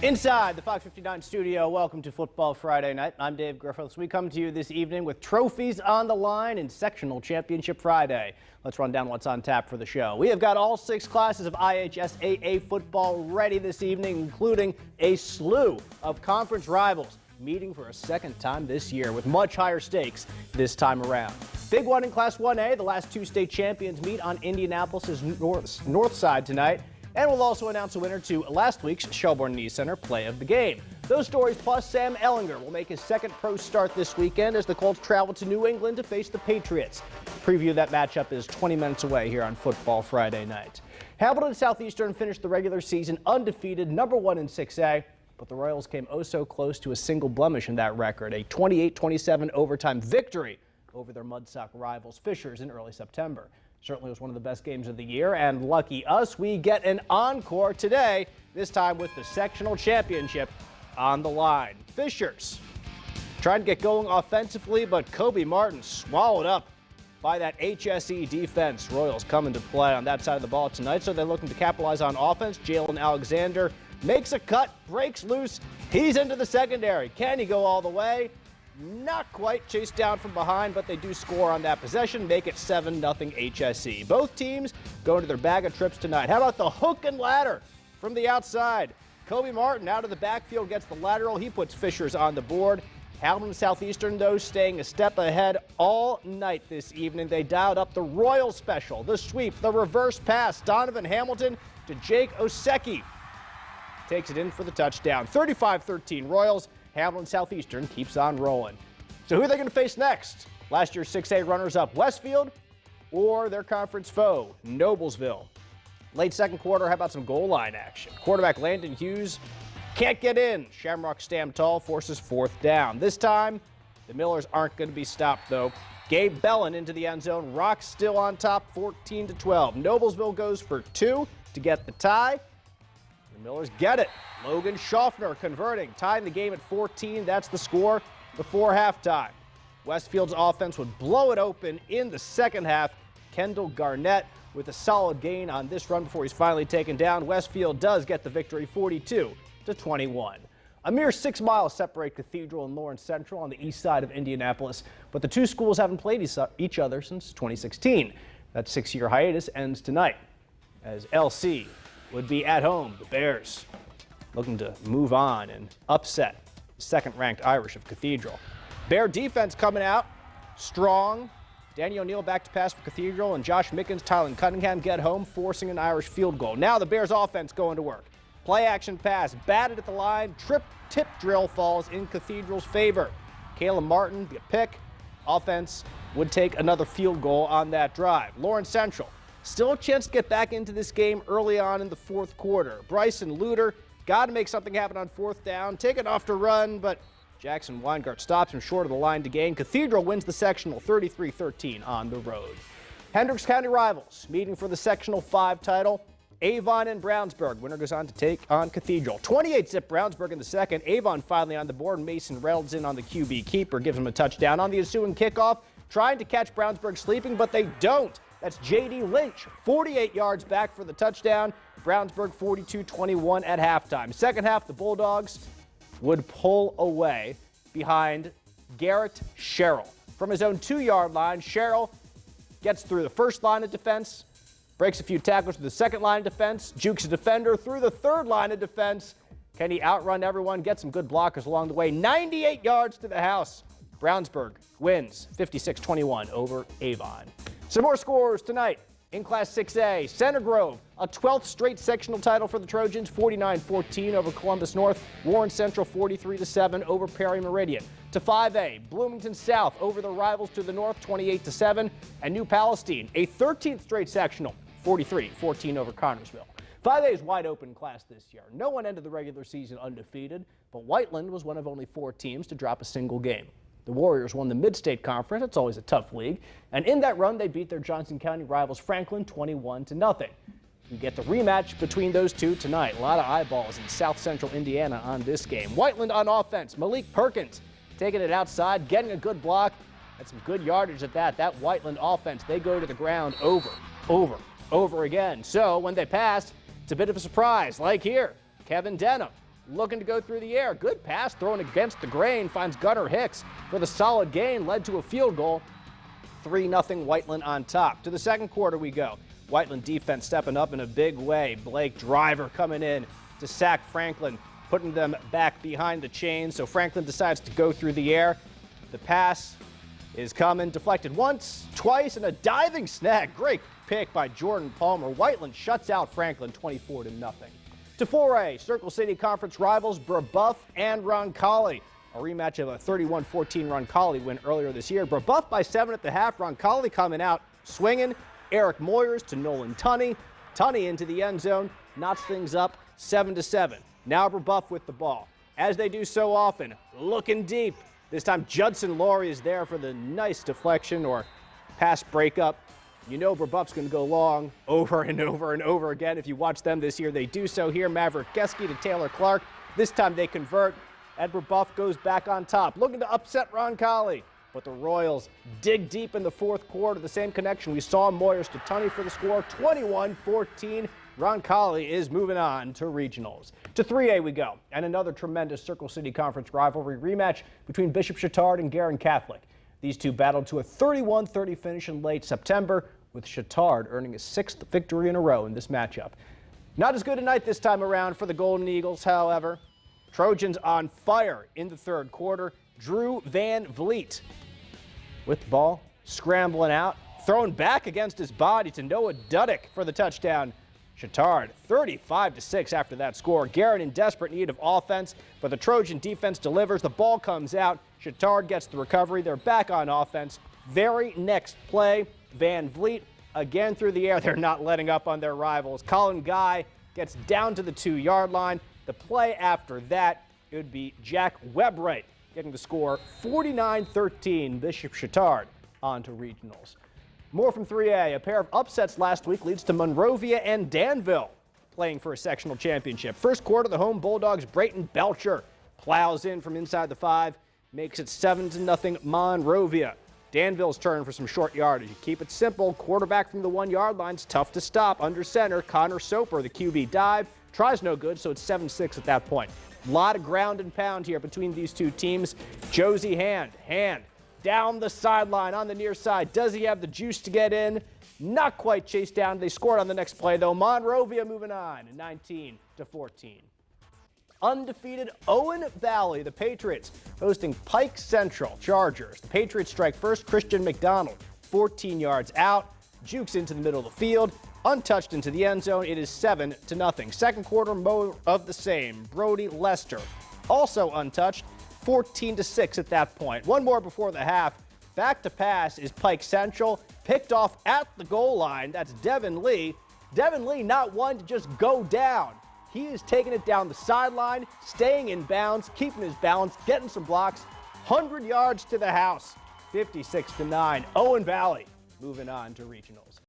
Inside the Fox 59 studio, welcome to Football Friday Night. I'm Dave Griffiths. We come to you this evening with trophies on the line in Sectional Championship Friday. Let's run down what's on tap for the show. We have got all 6 classes of IHSAA football ready this evening, including a slew of conference rivals meeting for a second time this year with much higher stakes this time around. Big one in Class 1A, the last 2 state champions meet on Indianapolis's north side tonight. And we'll also announce a winner to last week's Shelbourne Knee Center Play of the Game. Those stories plus Sam Ehlinger will make his second pro start this weekend as the Colts travel to New England to face the Patriots. Preview of that matchup is 20 minutes away here on Football Friday Night. Hamilton Southeastern finished the regular season undefeated, #1 in 6A, but the Royals came oh so close to a single blemish in that record, a 28-27 overtime victory over their Mudsock rivals Fishers in early September. Certainly was one of the best games of the year, and lucky us, we get an encore today, this time with the sectional championship on the line. Fishers trying to get going offensively, but Kobe Martin swallowed up by that HSE defense. Royals come into play on that side of the ball tonight, so they're looking to capitalize on offense. Jalen Alexander makes a cut, breaks loose. He's into the secondary. Can he go all the way? Not quite, chased down from behind, but they do score on that possession, make it 7-0 HSE. Both teams go into their bag of trips tonight. How about the hook and ladder from the outside? Kobe Martin out of the backfield gets the lateral. He puts Fishers on the board. Hamilton Southeastern, though, staying a step ahead all night this evening. They dialed up the Royal special, the sweep, the reverse pass. Donovan Hamilton to Jake Oseki. Takes it in for the touchdown. 35-13 Royals. Hamilton Southeastern keeps on rolling. So who are they going to face next? Last year's 6A runners-up Westfield or their conference foe, Noblesville. Late second quarter, how about some goal line action? Quarterback Landon Hughes can't get in. Shamrock stand tall, forces 4th down. This time, the Millers aren't going to be stopped, though. Gabe Bellin into the end zone. Rock's still on top, 14-12. Noblesville goes for 2 to get the tie. The Millers get it. Logan Schaffner converting, tying the game at 14. That's the score before halftime. Westfield's offense would blow it open in the second half. Kendall Garnett with a solid gain on this run before he's finally taken down. Westfield does get the victory, 42-21. A mere 6 miles separate Cathedral and Lawrence Central on the east side of Indianapolis, but the two schools haven't played each other since 2016. That 6-year hiatus ends tonight as LC would be at home. The Bears looking to move on and upset the second-ranked Irish of Cathedral. Bear defense coming out strong. Danny O'Neill back to pass for Cathedral, and Josh Mickens, Tylen Cunningham get home, forcing an Irish field goal. Now the Bears offense going to work. Play action pass, batted at the line, tip drill falls in Cathedral's favor. Caleb Martin, the pick. Offense would take another field goal on that drive. Lawrence Central, still a chance to get back into this game early on in the fourth quarter. Bryson Luter got to make something happen on 4th down. Take it off to run, but Jackson Weingart stops him short of the line to gain. Cathedral wins the sectional 33-13 on the road. Hendricks County rivals meeting for the sectional 5 title. Avon and Brownsburg. Winner goes on to take on Cathedral. 28-zip Brownsburg in the second. Avon finally on the board. Mason Reynolds in on the QB keeper. Gives him a touchdown on the ensuing kickoff. Trying to catch Brownsburg sleeping, but they don't. That's J.D. Lynch, 48 yards back for the touchdown. Brownsburg 42-21 at halftime. Second half, the Bulldogs would pull away behind Garrett Sherrill. From his own 2-yard line, Sherrill gets through the first line of defense, breaks a few tackles to the second line of defense, jukes a defender through the third line of defense. Can he outrun everyone? Get some good blockers along the way. 98 yards to the house. Brownsburg wins 56-21 over Avon. Some more scores tonight in Class 6A. Center Grove, a 12th straight sectional title for the Trojans, 49-14 over Columbus North. Warren Central, 43-7 over Perry Meridian. To 5A, Bloomington South over the rivals to the north, 28-7. And New Palestine, a 13th straight sectional, 43-14 over Connersville. 5A is wide open class this year. No one ended the regular season undefeated, but Whiteland was one of only 4 teams to drop a single game. The Warriors won the Mid-State Conference. It's always a tough league. And in that run, they beat their Johnson County rivals Franklin 21-0. You get the rematch between those two tonight. A lot of eyeballs in South Central Indiana on this game. Whiteland on offense. Malik Perkins taking it outside, getting a good block. Had some good yardage at that. That Whiteland offense, they go to the ground over again. So when they pass, it's a bit of a surprise. Like here, Kevin Denham looking to go through the air. Good pass thrown against the grain, finds Gunnar Hicks for the solid gain, led to a field goal. 3-0 Whiteland on top. To the second quarter we go. Whiteland defense stepping up in a big way. Blake Driver coming in to sack Franklin, putting them back behind the chains. So Franklin decides to go through the air. The pass is coming, deflected once, twice, and a diving snag. Great pick by Jordan Palmer. Whiteland shuts out Franklin 24-0. To 4A, Circle City Conference rivals Brebeuf and Roncalli. A rematch of a 31-14 Roncalli win earlier this year. Brebeuf by 7 at the half. Roncalli coming out swinging. Eric Moyers to Nolan Tunney. Tunney into the end zone, knocks things up 7-7. Now Brebeuf with the ball. As they do so often, looking deep. This time Judson Laurie is there for the nice deflection or pass breakup. You know Brebeuf's going to go long over and over and over again. If you watch them this year, they do so here. Maverick Geske to Taylor Clark. This time they convert. Ed Brebeuf goes back on top, looking to upset Roncalli. But the Royals dig deep in the fourth quarter. The same connection we saw Moyers to Tunney for the score. 21-14. Roncalli is moving on to regionals. To 3A we go, and another tremendous Circle City Conference rivalry rematch between Bishop Chatard and Guerin Catholic. These two battled to a 31-30 finish in late September, with Chatard earning his 6th victory in a row in this matchup. Not as good a night this time around for the Golden Eagles, however. Trojans on fire in the third quarter. Drew Van Vliet with the ball, scrambling out, thrown back against his body to Noah Duddick for the touchdown. Chatard 35-6 after that score. Guerin in desperate need of offense, but the Trojan defense delivers. The ball comes out. Chatard gets the recovery. They're back on offense. Very next play, Van Vliet again through the air. They're not letting up on their rivals. Colin Guy gets down to the 2-yard line. The play after that, it would be Jack Webright getting the score 49-13. Bishop Chatard on to regionals. More from 3A. A pair of upsets last week leads to Monrovia and Danville playing for a sectional championship. First quarter, the home Bulldogs' Brayton Belcher plows in from inside the 5, makes it 7-0 Monrovia. Danville's turn for some short yardage. You keep it simple. Quarterback from the 1-yard line's tough to stop. Under center, Connor Soper, the QB dive, tries no good, so it's 7-6 at that point. A lot of ground and pound here between these two teams. Josie Hand down the sideline on the near side. Does he have the juice to get in? Not quite chased down. They scored on the next play, though. Monrovia moving on, 19-14. Undefeated Owen Valley, the Patriots hosting Pike Central Chargers. The Patriots strike first. Christian McDonald, 14 yards out, jukes into the middle of the field, untouched into the end zone. It is 7-0. Second quarter, more of the same. Brody Lester, also untouched. 14-6 at that point. One more before the half. Back to pass is Pike Central. Picked off at the goal line. That's Devin Lee. Devin Lee not one to just go down. He is taking it down the sideline, staying in bounds, keeping his balance, getting some blocks. 100 yards to the house. 56-9. Owen Valley moving on to regionals.